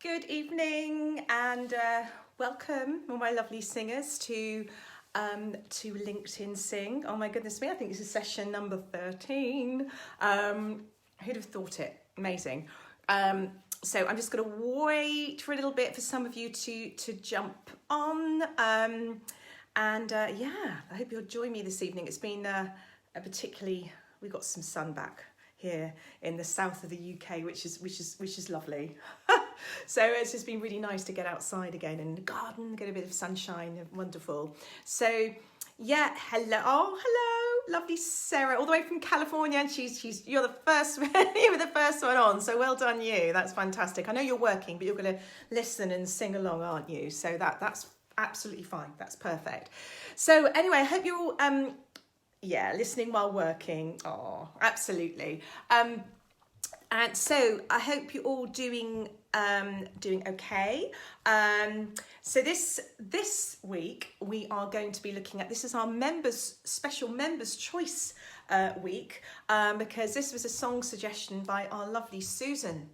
Good evening and welcome all my lovely singers to LinkedIn Sing. Oh my goodness me, I think this is session number 13. Who'd have thought it? Amazing. So I'm just going to wait for a little bit for some of you to jump on. Yeah, I hope you'll join me this evening. It's been we got some sun back here in the south of the UK, which is lovely. So it's just been really nice to get outside again in the garden, get a bit of sunshine, wonderful. So yeah, hello, lovely Sarah, all the way from California, and you're the first you were the first one on, so well done you. That's fantastic. I know you're working, but you're going to listen and sing along, aren't you? So that's absolutely fine. That's perfect. So anyway, I hope you're all listening while working. Oh, absolutely. And so I hope you're all doing okay. So this week we are going to be looking at, this is our special members choice week, because this was a song suggestion by our lovely Susan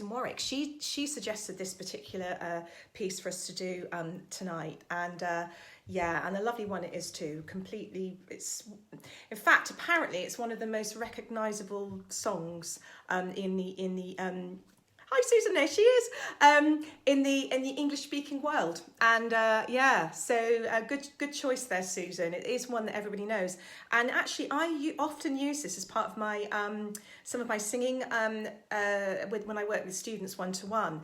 Warwick. She suggested this particular piece for us to do tonight, and and a lovely one it is too. In fact, apparently it's one of the most recognisable songs in the hi Susan, there she is, in the English speaking world, and so good choice there, Susan. It is one that everybody knows, and actually I often use this as part of my some of my singing when I work with students one-to-one.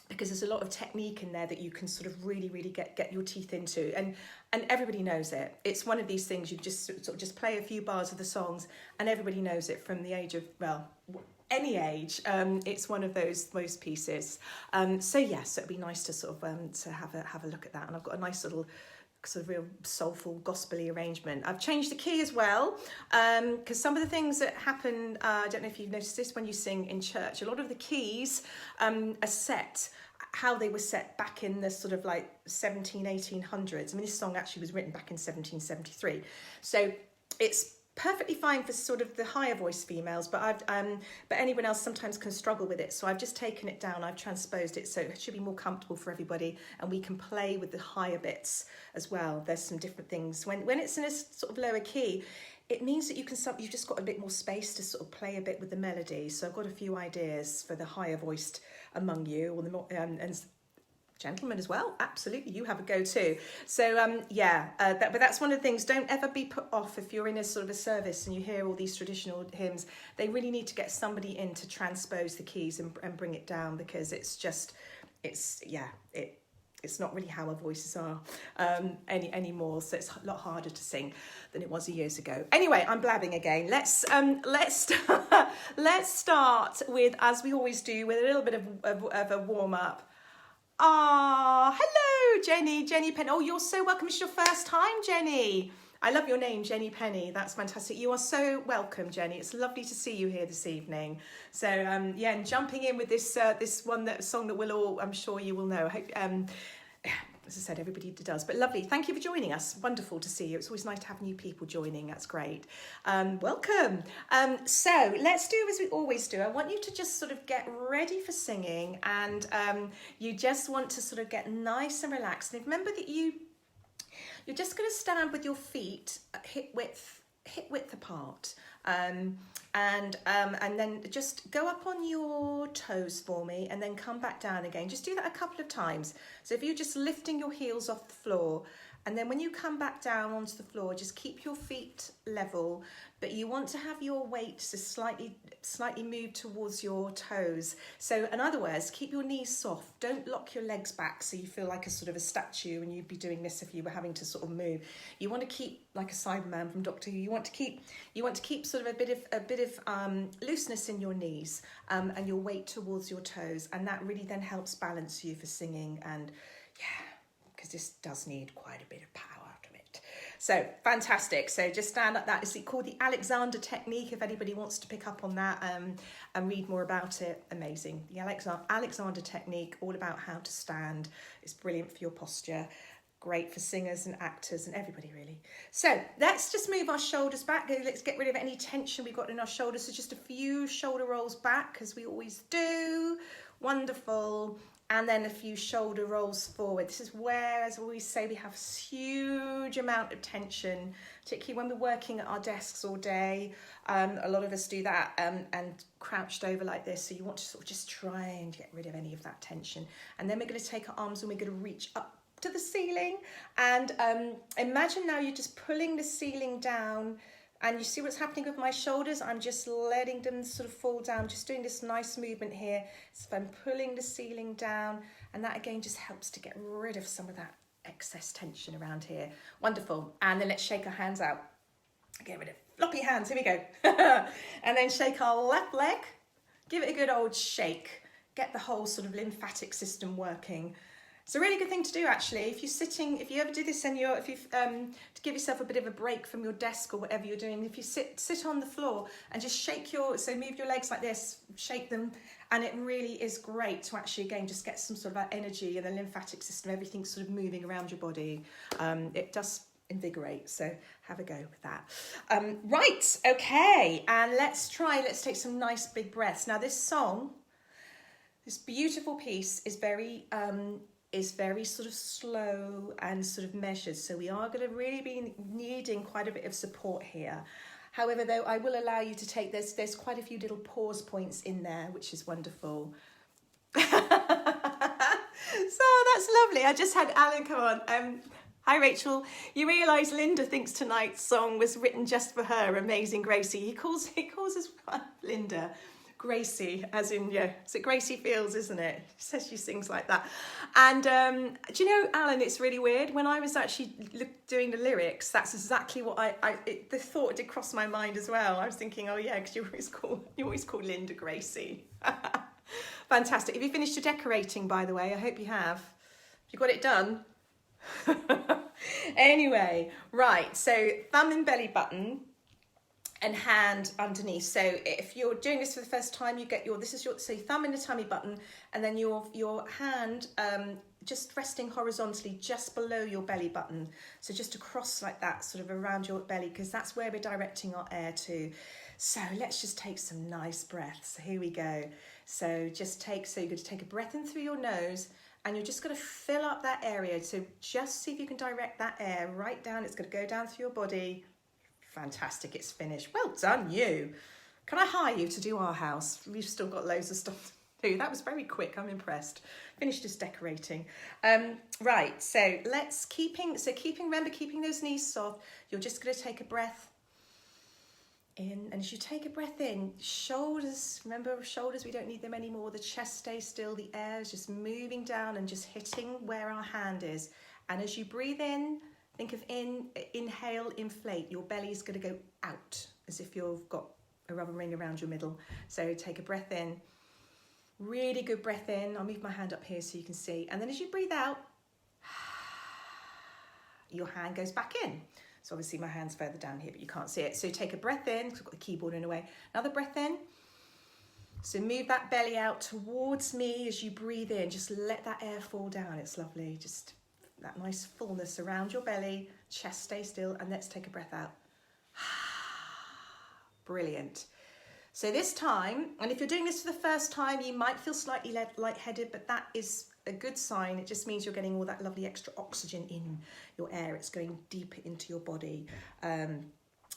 Because there's a lot of technique in there that you can sort of really get your teeth into, and everybody knows it. It's one of these things you just sort of just play a few bars of the songs and everybody knows it from the age of, well, any age. It's one of those pieces. So yes, it'd be nice to sort of to have a look at that. And I've got a nice little sort of real soulful gospel-y arrangement. I've changed the key as well, because some of the things that happen, I don't know if you've noticed this when you sing in church, a lot of the keys are set how they were set back in the sort of like 1800s. I mean, this song actually was written back in 1773. So it's perfectly fine for sort of the higher voice females, but anyone else sometimes can struggle with it. So I've just taken it down, I've transposed it, so it should be more comfortable for everybody, and we can play with the higher bits as well. There's some different things. When it's in a sort of lower key, it means that you've just got a bit more space to sort of play a bit with the melody. So I've got a few ideas for the higher voiced among you, or the more, and gentlemen as well, absolutely, you have a go too. So but that's one of the things. Don't ever be put off if you're in a sort of a service and you hear all these traditional hymns. They really need to get somebody in to transpose the keys and bring it down, because it's not really how our voices are anymore. So it's a lot harder to sing than it was years ago. Anyway, I'm blabbing again. Let's start with, as we always do, with a little bit of a warm up. Ah, hello, Jenny Penny. Oh, you're so welcome. It's your first time, Jenny. I love your name, Jenny Penny. That's fantastic. You are so welcome, Jenny. It's lovely to see you here this evening. So, and jumping in with this song that we'll all, I'm sure you will know. I hope, as I said, everybody does, but lovely. Thank you for joining us. Wonderful to see you. It's always nice to have new people joining. That's great. Welcome. So let's do as we always do. I want you to just sort of get ready for singing, and you just want to sort of get nice and relaxed. And remember that you're just going to stand with your feet hip width apart, and then just go up on your toes for me, and then come back down again. Just do that a couple of times. So if you're just lifting your heels off the floor, and then when you come back down onto the floor, just keep your feet level, but you want to have your weight to slightly move towards your toes. So in other words, keep your knees soft. Don't lock your legs back so you feel like a sort of a statue, and you'd be doing this if you were having to sort of move. You want to keep like a Cyberman from Doctor Who. You want to keep sort of a bit of looseness in your knees, and your weight towards your toes, and that really then helps balance you for singing. And because this does need quite a bit of power to it. So fantastic. So just stand like that. It's called the Alexander technique, if anybody wants to pick up on that and read more about it. Amazing. The Alexander technique, all about how to stand. It's brilliant for your posture. Great for singers and actors and everybody really. So let's just move our shoulders back. Let's get rid of any tension we've got in our shoulders. So just a few shoulder rolls back, as we always do. Wonderful. And then a few shoulder rolls forward. This is where, as I always say, we have a huge amount of tension, particularly when we're working at our desks all day. A lot of us do that and crouched over like this. So you want to sort of just try and get rid of any of that tension. And then we're going to take our arms and we're going to reach up to the ceiling. And imagine now you're just pulling the ceiling down. And you see what's happening with my shoulders? I'm just letting them sort of fall down, just doing this nice movement here. So I'm pulling the ceiling down, and that again just helps to get rid of some of that excess tension around here. Wonderful. And then let's shake our hands out. Get rid of floppy hands, here we go. And then shake our left leg. Give it a good old shake. Get the whole sort of lymphatic system working. It's a really good thing to do actually. If you're sitting, if you ever do this and to give yourself a bit of a break from your desk or whatever you're doing, if you sit on the floor and just shake so move your legs like this, shake them, and it really is great to actually again just get some sort of energy and the lymphatic system, everything sort of moving around your body. It does invigorate, so have a go with that. Right, okay, and let's take some nice big breaths. Now this song, this beautiful piece is very sort of slow and sort of measured. So we are going to really be needing quite a bit of support here. However, though, I will allow you to take there's quite a few little pause points in there, which is wonderful. So that's lovely. I just had Alan come on. Hi, Rachel. You realise Linda thinks tonight's song was written just for her, Amazing Gracie. He calls his Linda Gracie, as in, yeah, so Gracie Fields, isn't it? She says she sings like that. And do you know, Alan, it's really weird. When I was actually doing the lyrics, that's exactly what the thought did cross my mind as well. I was thinking, oh yeah, because you always call Linda Gracie. Fantastic. Have you finished your decorating, by the way? I hope you have. Have you got it done? Anyway, right, so thumb and belly button and hand underneath. So if you're doing this for the first time, you get so thumb in the tummy button, and then your hand just resting horizontally just below your belly button. So just across like that, sort of around your belly, because that's where we're directing our air to. So let's just take some nice breaths. Here we go. So you're going to take a breath in through your nose, and you're just going to fill up that area. So just see if you can direct that air right down. It's going to go down through your body. Fantastic, it's finished. Well done, you. Can I hire you to do our house? We've still got loads of stuff to do. That was very quick, I'm impressed. Finished just decorating. Right, so remember keeping those knees soft. You're just going to take a breath in, and as you take a breath in, shoulders, we don't need them anymore. The chest stays still, the air is just moving down and just hitting where our hand is. And as you breathe in, think of inhale, inflate. Your belly is going to go out as if you've got a rubber ring around your middle. So take a breath in, really good breath in. I'll move my hand up here so you can see. And then as you breathe out, your hand goes back in. So obviously my hand's further down here, but you can't see it. So take a breath in, because I've got the keyboard in a way. Another breath in. So move that belly out towards me as you breathe in. Just let that air fall down. It's lovely. Just that nice fullness around your belly, chest stay still, and let's take a breath out. Brilliant. So this time, and if you're doing this for the first time, you might feel slightly lightheaded, but that is a good sign. It just means you're getting all that lovely extra oxygen in your air. It's going deeper into your body.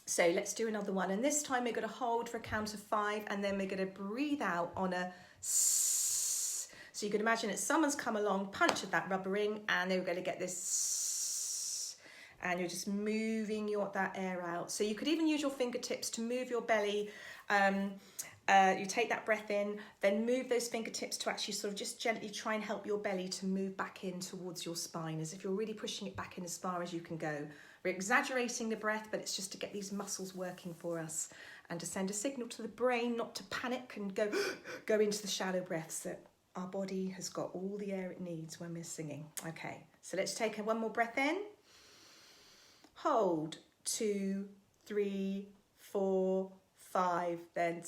So let's do another one. And this time we're going to hold for a count of 5, and then we're going to breathe out on a S. So you can imagine that someone's come along, punctured that rubber ring, and they're going to get this, and you're just moving that air out. So you could even use your fingertips to move your belly. You take that breath in, then move those fingertips to actually sort of just gently try and help your belly to move back in towards your spine, as if you're really pushing it back in as far as you can go. We're exaggerating the breath, but it's just to get these muscles working for us and to send a signal to the brain not to panic and go into the shallow breaths, that our body has got all the air it needs when we're singing. Okay, so let's take one more breath in. Hold, 2, 3, 4, 5, then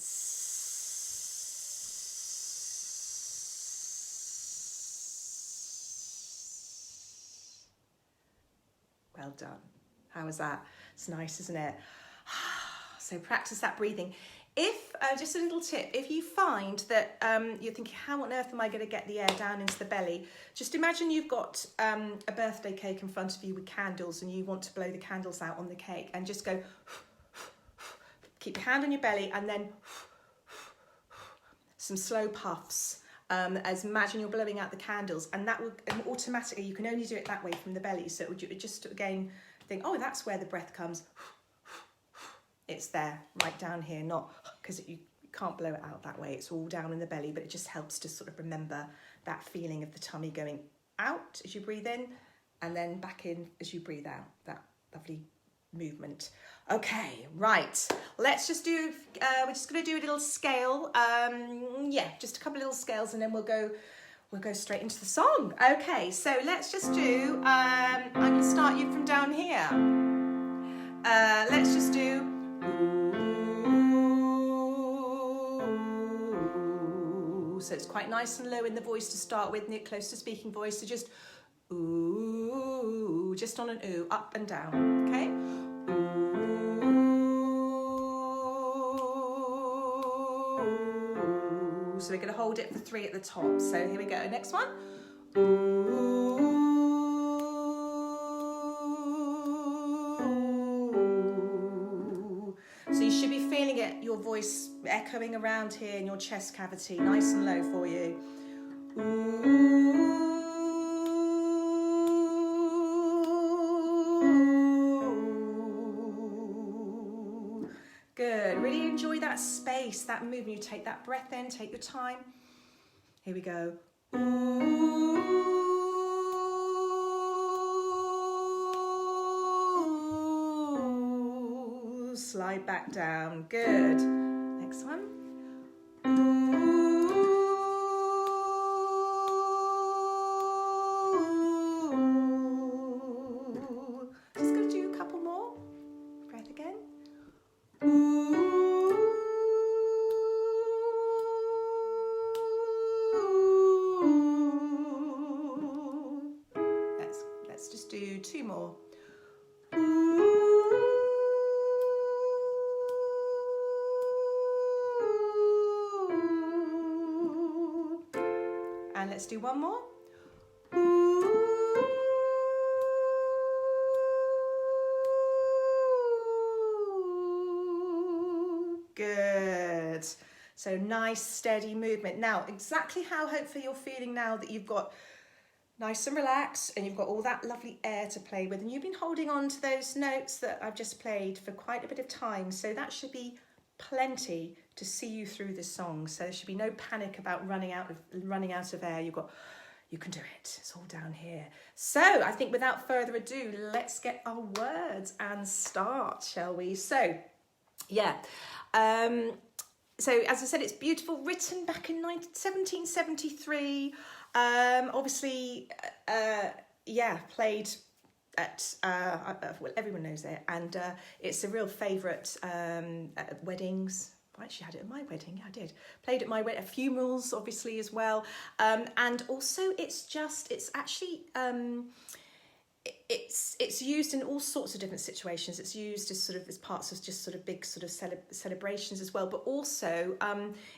Well done. How was that? It's nice, isn't it? So practice that breathing. If, just a little tip, if you find that you're thinking, how on earth am I going to get the air down into the belly? Just imagine you've got a birthday cake in front of you with candles and you want to blow the candles out on the cake, and just go, keep your hand on your belly and then some slow puffs. As imagine you're blowing out the candles, and that will automatically, you can only do it that way from the belly. So it would just again think, oh, that's where the breath comes. It's there, right down here, not because you can't blow it out that way. It's all down in the belly, but it just helps to sort of remember that feeling of the tummy going out as you breathe in and then back in as you breathe out. That lovely movement. Okay, right. Let's just do, we're just going to do a little scale. Yeah, just a couple of little scales, and then we'll go straight into the song. Okay, so let's just do, I'm going to start you from down here. Let's just do, ooh. So it's quite nice and low in the voice to start with, close to speaking voice. So just ooh, just on an ooh, up and down, okay? Ooh. So we're going to hold it for 3 at the top. So here we go. Next one. Ooh. So you should be feeling it, your voice echoing around here in your chest cavity, nice and low for you. Ooh. Good. Really enjoy that space, that movement. You take that breath in, take your time. Here we go. Ooh. Slide back down. Good. Next one. Ooh. Just going to do a couple more. Breath again. Let's just do 2 more. And let's do 1 more. Good. So nice, steady movement. Now, exactly how hopefully you're feeling now that you've got nice and relaxed and you've got all that lovely air to play with, and you've been holding on to those notes that I've just played for quite a bit of time. So that should be plenty to see you through this song. So there should be no panic about running out of air. You can do it. It's all down here. So I think without further ado, let's get our words and start, shall we? So, yeah. So as I said, it's beautiful, written back in 1773. Obviously, yeah, played at, well, everyone knows it. And it's a real favourite at weddings. I actually had it at my wedding, yeah, I did. Played at my wedding, at funerals, obviously, as well. And also, it's actually... It's used in all sorts of different situations. It's used as sort of as parts of just sort of big sort of celebrations as well. But also,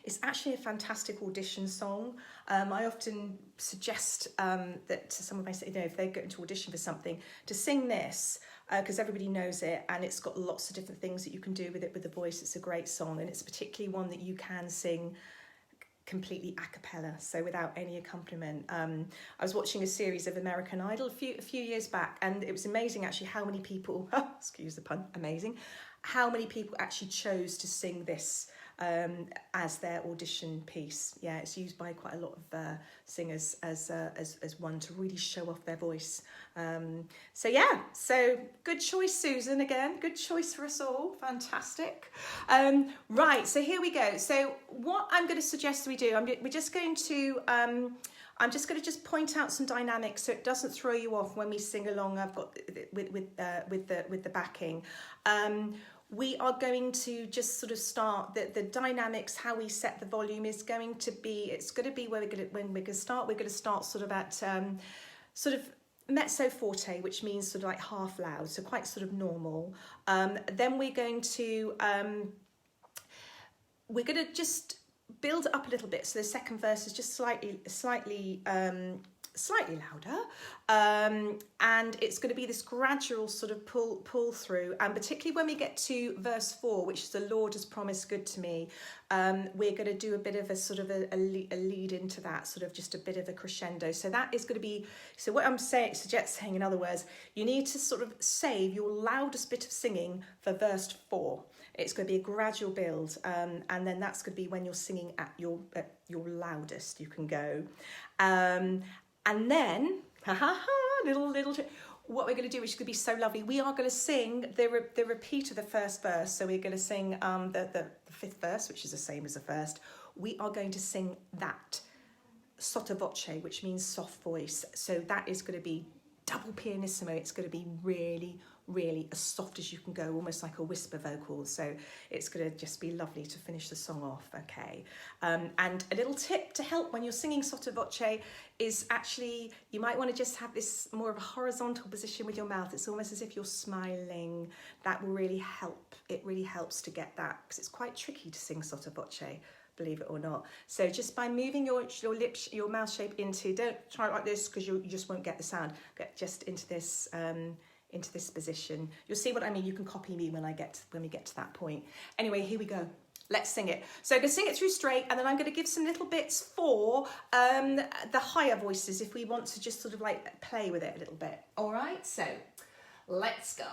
it's actually a fantastic audition song. I often suggest that to some of my, if they go into audition for something, to sing this because everybody knows it, and it's got lots of different things that you can do with it with the voice. It's a great song, and it's particularly one that you can sing completely a cappella, so without any accompaniment. I was watching a series of American Idol a few years back, and it was amazing actually how many people, excuse the pun, amazing, how many people actually chose to sing this as their audition piece. Yeah, it's used by quite a lot of singers as one to really show off their voice. So yeah, so good choice, Susan, again, good choice for us all, fantastic. Right, so here we go. So what I'm going to suggest we do, I'm just going to point out some dynamics so it doesn't throw you off when we sing along. I've got with the backing. We are going to just sort of start the dynamics. How we set the volume is going to be. It's going to be where we're going to start. We're going to start sort of at sort of mezzo forte, which means sort of like half loud, so quite sort of normal. Then we're going to just build it up a little bit. So the second verse is just slightly louder, and it's going to be this gradual sort of pull through, and particularly when we get to verse 4, which is the Lord has promised good to me, we're going to do a bit of a sort of a lead into that, sort of just a bit of a crescendo. So that is going to be, so what I'm suggesting, in other words, you need to sort of save your loudest bit of singing for verse 4. It's going to be a gradual build, and then that's going to be when you're singing at your loudest you can go. And then, little what we're going to do, which is going to be so lovely, we are going to sing the repeat of the first verse. So we're going to sing the fifth verse, which is the same as the first. We are going to sing that sotto voce, which means soft voice. So that is going to be double pianissimo. It's going to be really, really as soft as you can go, almost like a whisper vocal. So it's going to just be lovely to finish the song off, okay? And a little tip to help when you're singing sotto voce is actually, you might want to just have this more of a horizontal position with your mouth. It's almost as if you're smiling. That will really help. It really helps to get that, because it's quite tricky to sing sotto voce, believe it or not. So just by moving your lips, your mouth shape into, don't try it like this because you just won't get the sound. Get just into this position. You'll see what I mean. You can copy me when we get to that point. Anyway, here we go. Let's sing it. So I'm going to sing it through straight, and then I'm going to give some little bits for the higher voices if we want to just sort of like play with it a little bit. All right, so let's go.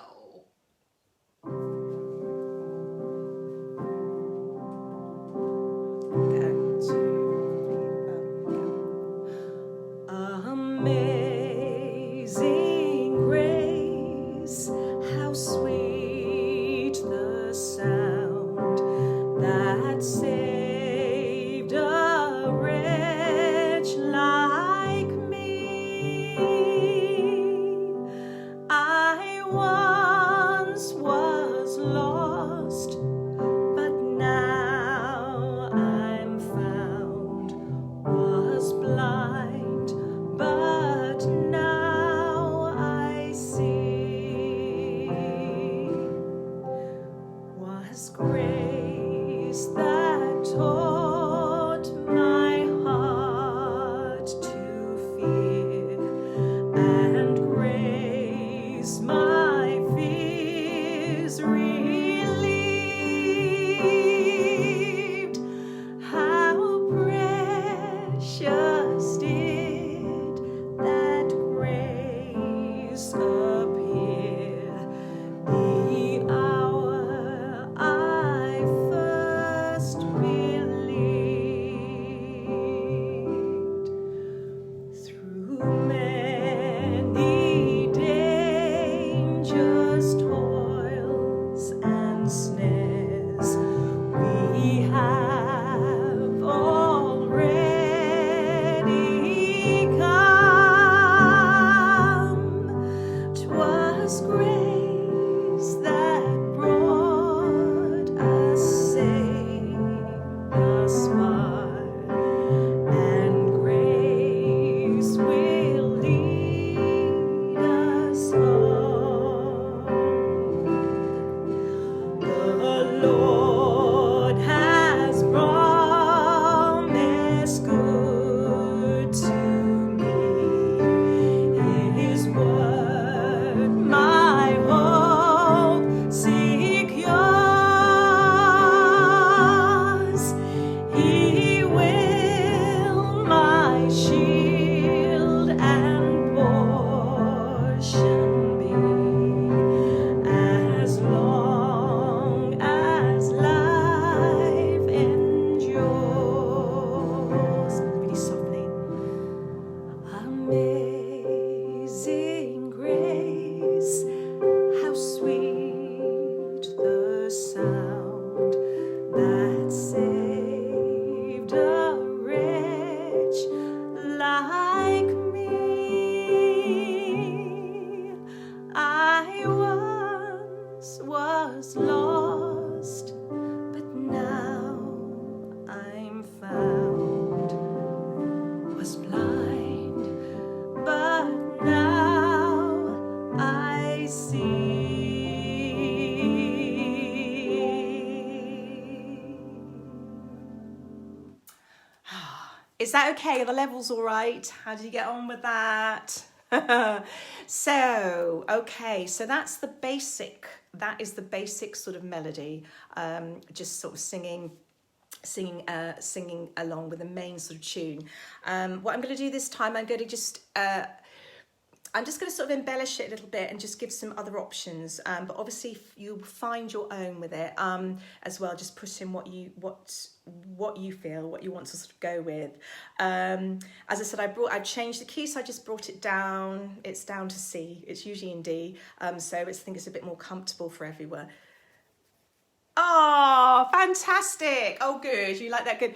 Amazing grace, how sweet the sound that saved a wretch like me. I once was lost, but now I'm found, was blind, but Is that okay? Are the levels all right? How did you get on with that? So, okay, so that's the basic, that is the basic sort of melody, just sort of singing along with the main sort of tune. What I'm going to do this time, I'm just going to sort of embellish it a little bit and just give some other options. But obviously, if you find your own with it as well. Just put in what you feel, what you want to sort of go with. As I said, I changed the key, so I just brought it down. It's down to C. It's usually in D, so I think it's a bit more comfortable for everywhere. Oh, fantastic! Oh, good. You like that? Good.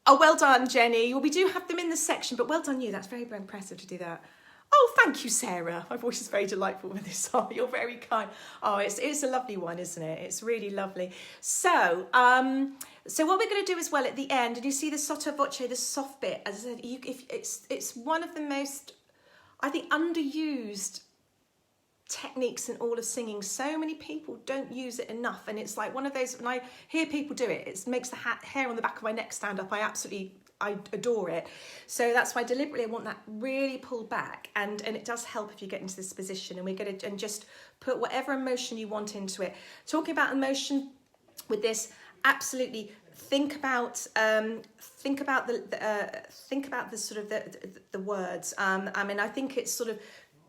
Oh, well done, Jenny. Well, we do have them in the section, but well done you. That's very, very impressive to do that. Oh, thank you, Sarah. My voice is very delightful with this song. You're very kind. Oh, it's a lovely one, isn't it? It's really lovely. So, so what we're going to do as well at the end, and you see the sotto voce, the soft bit. As I said, it's one of the most, I think, underused techniques in all of singing. So many people don't use it enough, and it's like one of those, when I hear people do it, it makes the hair on the back of my neck stand up. I adore it. So that's why deliberately I want that really pulled back, and it does help if you get into this position, and we're going to just put whatever emotion you want into it. Talking about emotion with this, absolutely think about the sort of the words. I mean, I think it's sort of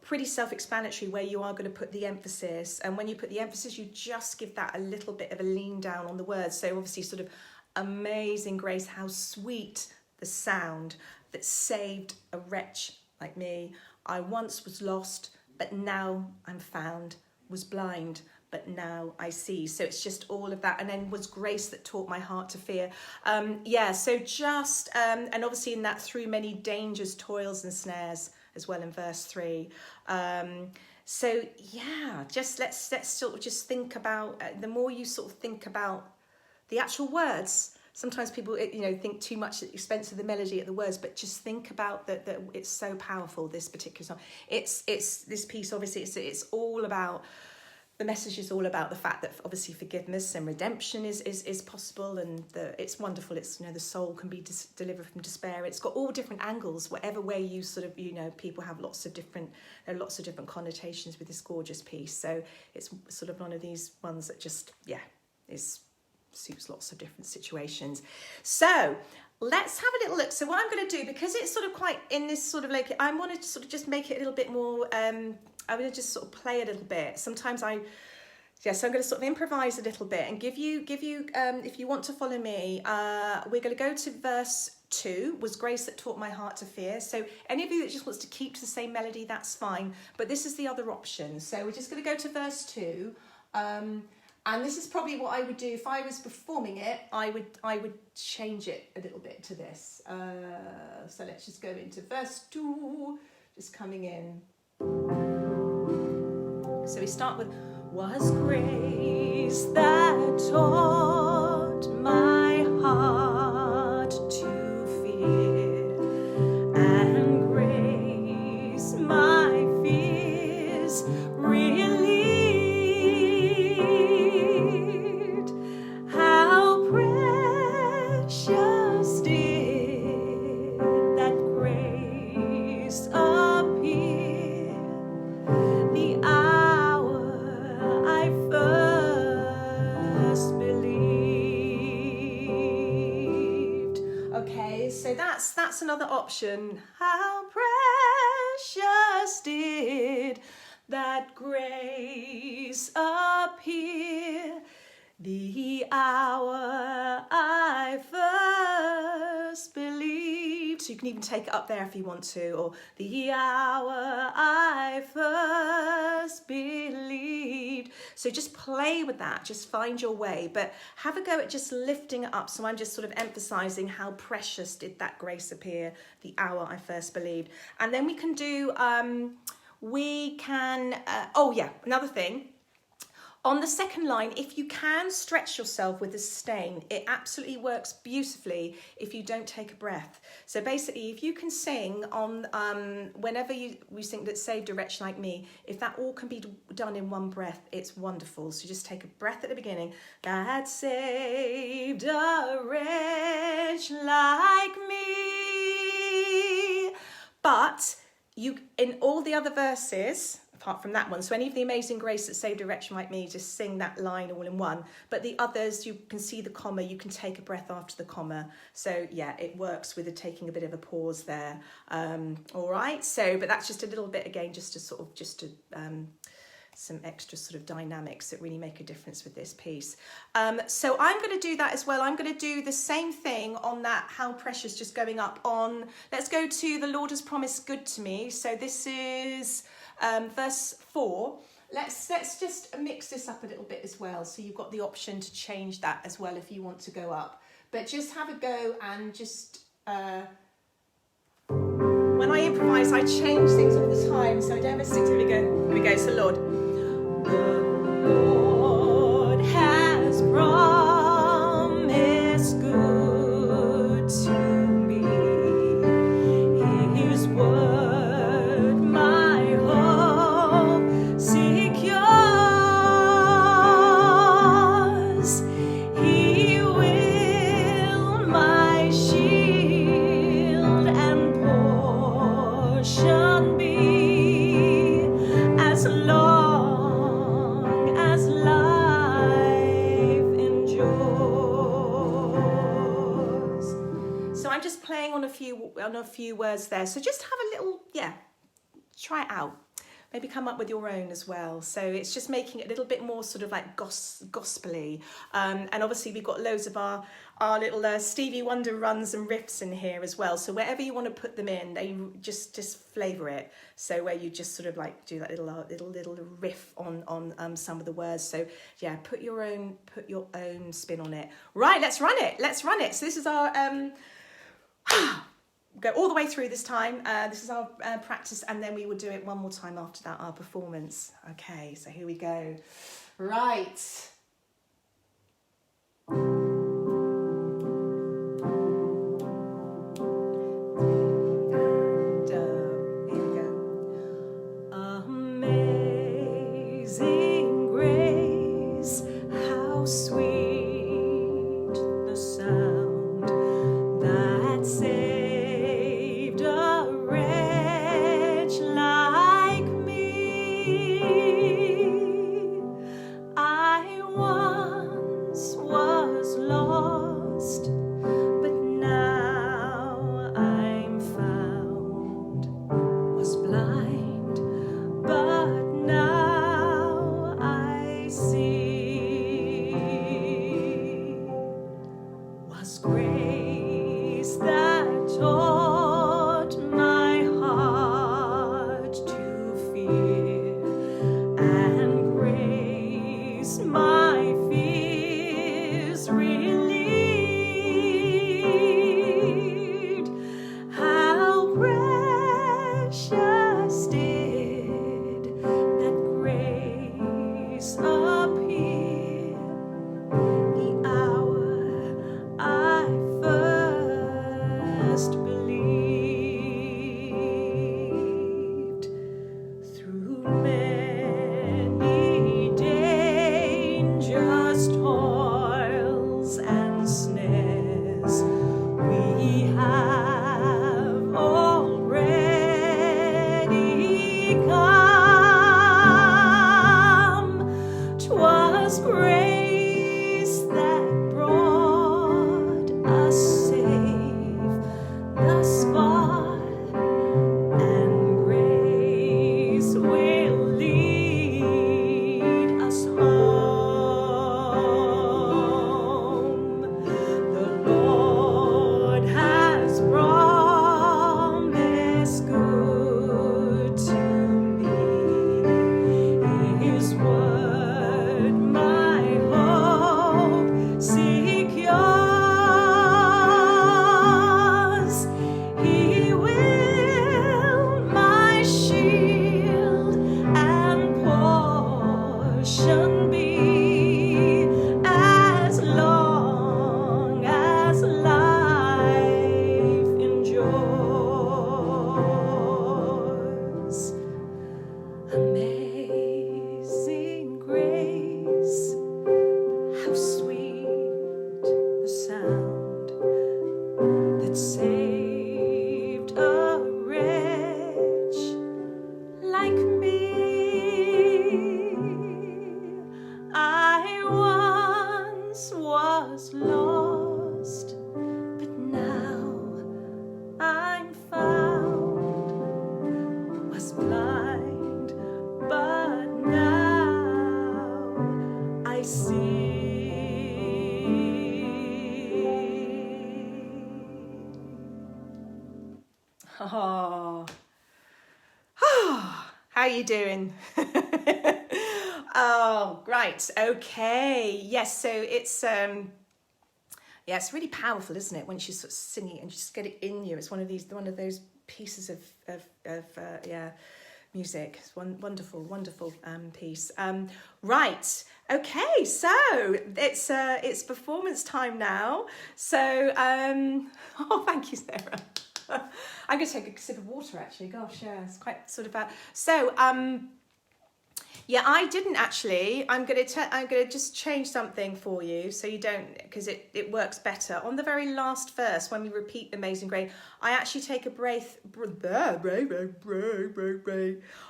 pretty self-explanatory where you are going to put the emphasis, and when you put the emphasis, you just give that a little bit of a lean down on the words. So obviously sort of amazing grace, how sweet the sound that saved a wretch like me. I once was lost, but now I'm found, was blind, but now I see. So it's just all of that. And then was grace that taught my heart to fear. So just, and obviously in that through many dangers, toils and snares as well in verse 3. So yeah, just let's sort of just think about, the more you sort of think about the actual words. Sometimes people, think too much at the expense of the melody at the words, but just think about that. It's so powerful, this particular song. It's this piece. Obviously, it's all about, the message is all about the fact that obviously forgiveness and redemption is possible, and it's wonderful. It's the soul can be delivered from despair. It's got all different angles, whatever way you sort of people have lots of different connotations with this gorgeous piece. So it's sort of one of these ones that just suits lots of different situations. So let's have a little look. So what I'm going to do, because it's sort of quite in this sort of like, I want to sort of just make it a little bit more, I'm going to just sort of play a little bit. Sometimes so I'm going to sort of improvise a little bit and give you if you want to follow me, we're going to go to verse 2, was grace that taught my heart to fear. So any of you that just wants to keep to the same melody, that's fine, but this is the other option. So we're just going to go to verse 2, and this is probably what I would do if I was performing it. I would change it a little bit to this. So let's just go into verse 2, just coming in. So we start with, was grace that taught my heart to fear, and grace my fears relieved. How precious did that grace appear, the hour I first believed. Okay, so that's another option. How precious did that grace appear, the hour I first believed. So you can even take it up there if you want to, or the hour I first believed. So just play with that, just find your way, but have a go at just lifting it up. So I'm just sort of emphasizing how precious did that grace appear, the hour I first believed. And then we can do, another thing. On the second line, if you can stretch yourself with the sustain, it absolutely works beautifully if you don't take a breath. So basically, if you can sing on, whenever we sing that saved a wretch like me, if that all can be done in one breath, it's wonderful. So just take a breath at the beginning. That saved a wretch like me. But you, in all the other verses, apart from that one, so any of the Amazing Grace that saved a wretch like me, just sing that line all in one. But the others, you can see the comma, you can take a breath after the comma. So yeah, it works with taking a bit of a pause there. All right, so, but that's just a little bit, again, just to sort of, some extra sort of dynamics that really make a difference with this piece. So I'm going to do that as well. I'm going to do the same thing on that How Precious, just going up on, let's go to The Lord Has Promised Good to Me. So this is verse 4. Let's just mix this up a little bit as well. So you've got the option to change that as well if you want to go up. But just have a go and just... when I improvise, I change things all the time, so I don't miss it. Here we go. Here we go. So Lord. The Lord has promised good to me. His word, my hope secures. He will my shield and portion be, as long as life endures. So I'm just playing on a few words there. So just have a little, try it out. Maybe come up with your own as well. So it's just making it a little bit more sort of like gospel-y. And obviously we've got loads of our little Stevie Wonder runs and riffs in here as well. So wherever you want to put them in, they just flavour it. So where you just sort of like do that little riff on some of the words. So yeah, put your own spin on it. Right, let's run it. So this is our go all the way through this time. This is our practice, and then we will do it one more time after that, our performance. Okay, so here we go. Right. Amazing grace, how sweet the sound that saved a wretch like me. I once was Oh. How are you doing? Oh, right. Okay. Yes. So it's yeah, it's really powerful, isn't it? When she's sort of singing and you just get it in you. It's one of those pieces of yeah, music. It's one wonderful piece. Right. Okay. So it's performance time now. So oh, thank you, Sarah. I'm going to take a sip of water, actually. Gosh, yeah, it's quite sort of so yeah, I didn't actually. I'm going to just change something for you so you don't, because it works better. On the very last verse, when we repeat Amazing Grace, I actually take a breath.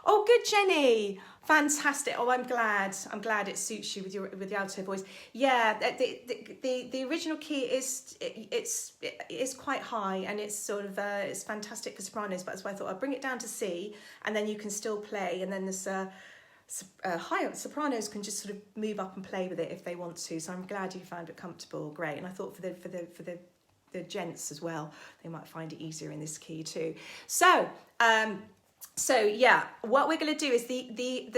Oh, good, Jenny. Fantastic. Oh, I'm glad it suits you with the alto voice. Yeah, the original key is quite high, and it's sort of it's fantastic for sopranos. But that's why I thought I'd bring it down to C, and then you can still play, and then there's higher sopranos can just sort of move up and play with it if they want to. So I'm glad you found it comfortable. Great. And I thought for the gents as well, they might find it easier in this key too. So yeah, what we're going to do is the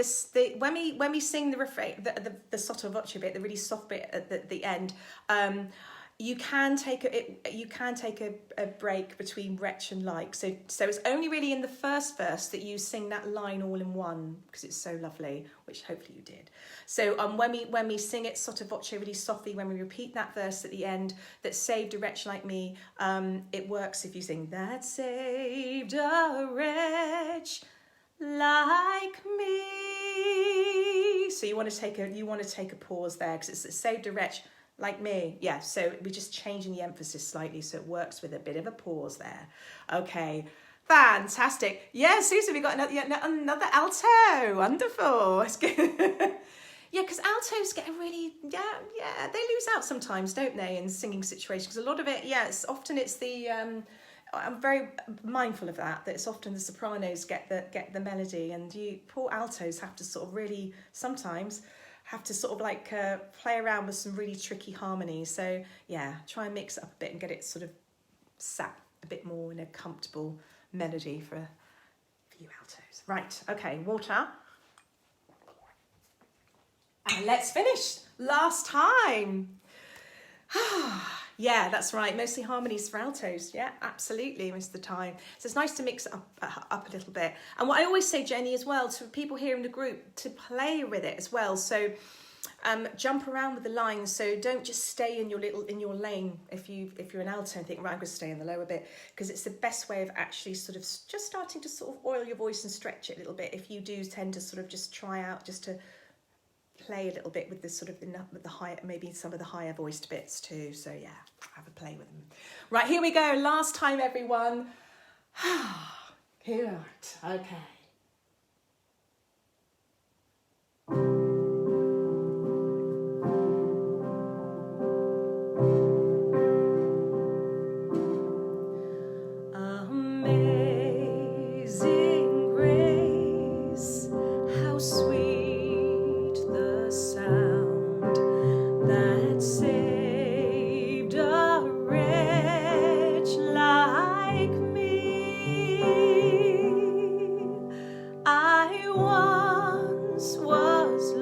when we sing the refrain, the sotto voce bit, the really soft bit at the end, you can take a break between wretch and like. So it's only really in the first verse that you sing that line all in one, because it's so lovely, which hopefully you did. So when we sing it sotto voce really softly, when we repeat that verse at the end, that saved a wretch like me, it works if you sing that saved a wretch like me. So you want to take a pause there, because it's saved a wretch like me. Yeah, so we're just changing the emphasis slightly so it works with a bit of a pause there. Okay, fantastic. Yeah, Susan, we got another alto. Wonderful. It's good. Yeah, because altos get a really, yeah, they lose out sometimes, don't they, in singing situations? Because a lot of it, yeah, it's the, I'm very mindful of that it's often the sopranos get the melody, and you poor altos have to sort of really sometimes have to sort of like play around with some really tricky harmonies. So yeah, try and mix it up a bit and get it sort of sat a bit more in a comfortable melody for you altos. Right, okay, water. And let's finish. Last time. Yeah, that's right. Mostly harmonies for altos. Yeah, absolutely, most of the time. So it's nice to mix it up a little bit. And what I always say, Jenny, as well, to people here in the group, to play with it as well. So jump around with the lines. So don't just stay in your lane. If you're an alto and think, right, I'm going to stay in the lower bit, because it's the best way of actually sort of just starting to sort of oil your voice and stretch it a little bit. If you do tend to sort of just try out just to play a little bit with this sort of with the higher, maybe some of the higher voiced bits too. So yeah, have a play with them. Right, here we go. Last time, everyone. Here, okay. Amazing grace, how sweet the sound that saved a wretch like me. I once was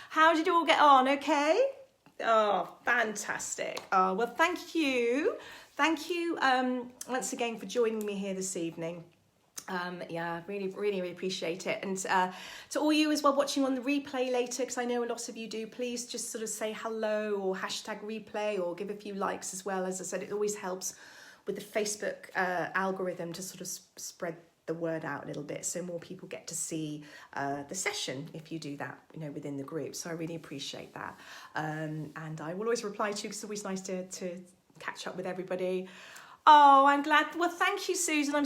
How did you all get on? Okay? Oh, fantastic. Oh, well, thank you. Thank you once again for joining me here this evening. Yeah, really appreciate it. And to all you as well watching on the replay later, because I know a lot of you do, please just sort of say hello or hashtag replay or give a few likes as well. As I said, it always helps with the Facebook algorithm to sort of spread the word out a little bit, so more people get to see the session if you do that, you know, within the group. So I really appreciate that. And I will always reply to you because it's always nice to catch up with everybody. Oh, I'm glad. Well, thank you, Susan. I'm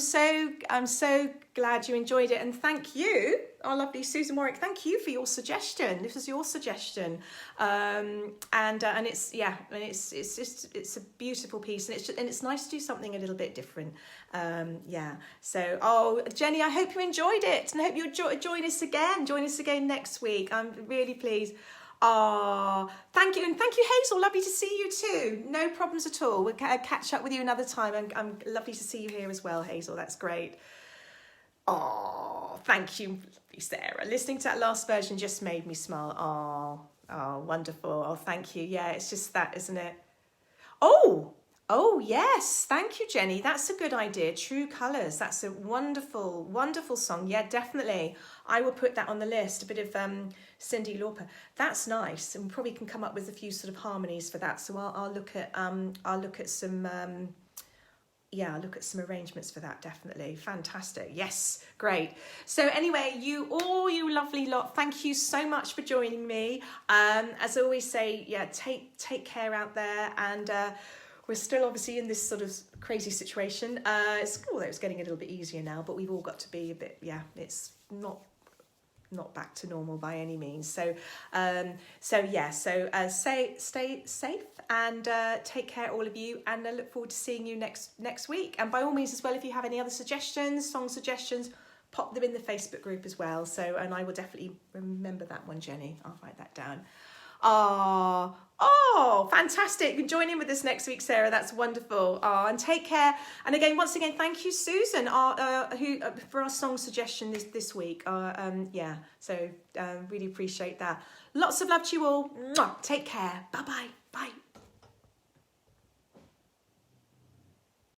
so glad you enjoyed it, and thank you, our lovely Susan Warwick. Thank you for your suggestion. This was your suggestion, and it's it's a beautiful piece, and it's nice to do something a little bit different. Yeah. So, oh, Jenny, I hope you enjoyed it, and I hope you'll join us again. Join us again next week. I'm really pleased. Oh, thank you. And thank you, Hazel. Lovely to see you too. No problems at all. We'll catch up with you another time. I'm lovely to see you here as well, Hazel. That's great. Oh, thank you, Sarah. Listening to that last version just made me smile. Oh, wonderful. Oh, thank you. Yeah, it's just that, isn't it? Oh, yes. Thank you, Jenny. That's a good idea. True Colours. That's a wonderful, wonderful song. Yeah, definitely. I will put that on the list. A bit of Cyndi Lauper. That's nice, and we probably can come up with a few sort of harmonies for that. So I'll look at some I'll look at some arrangements for that. Definitely. Fantastic. Yes, great. So anyway, you lovely lot, thank you so much for joining me. As I always say, yeah, take care out there, and we're still obviously in this sort of crazy situation. Although it's getting a little bit easier now, but we've all got to be a bit, it's not back to normal by any means. So stay safe and take care, all of you, and I look forward to seeing you next week. And by all means as well, if you have any other suggestions, song suggestions, pop them in the Facebook group as well. So, and I will definitely remember that one, Jenny. I'll write that down. Oh, fantastic. You can join in with us next week, Sarah. That's wonderful. And take care. And again, once again, thank you, Susan, for our song suggestion this week. So really appreciate that. Lots of love to you all. Mwah. Take care. Bye-bye. Bye.